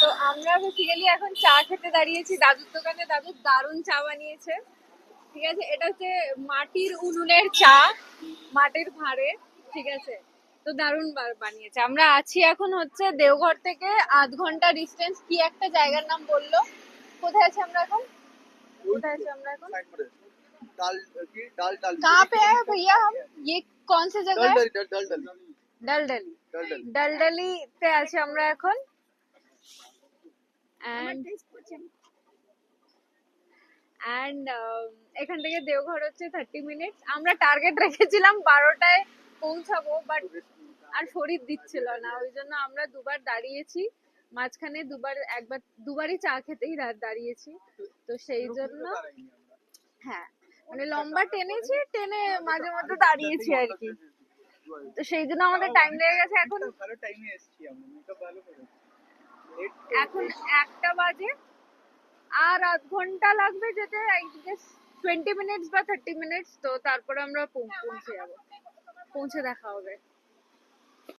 তো আমরা বেসিক্যালি এখন চা খেতে দাঁড়িয়েছি দাদুর দোকানে। দাদু দারুণ চা বানিয়েছে। ঠিক আছে, এটা হচ্ছে মাটির উনুনের চা, মাটির ভাঁড়ে। ঠিক আছে, তো দারুণ বানিয়েছে। আমরা আছি এখন হচ্ছে দেওঘর থেকে 8 ঘন্টা ডিস্টেন্স। কি একটা জায়গার নাম বললো? কোথায় আছি আমরা এখন? कोথায় আছি আমরা এখন? डाल की डाल डाल कहाँ पे है भैया हम? ये कौन सी जगह है? डलडली डलडली তে আছি আমরা এখন। এন্ড এখান থেকে দেওঘর হচ্ছে 30 মিনিটস। আমরা টার্গেট রেখেছিলাম 12টায় পৌঁছাবো, বাট আর শরীর দিচ্ছিল না, ওই জন্য আমরা দুবার দাঁড়িয়েছি মাঝখানে। দুবারই চা খেতেই দাঁড়িয়েছি। তো সেই জন্য হ্যাঁ, মানে লম্বা টেনেছি, টেনে মাঝে মধ্যে দাঁড়িয়েছি আর কি। তো সেই জন্য আমাদের টাইম লেগে গেছে। এখন ভালো টাইমে এসেছি আমরা, মেকআপ ভালো করেছি। এখন 1টা বাজে, আর 8 ঘন্টা লাগবে যেতে, আই গেস 20 মিনিটস বা 30 মিনিটস। তো তারপরে আমরা পৌঁছে যাবো, পৌঁছে দেখা হবে।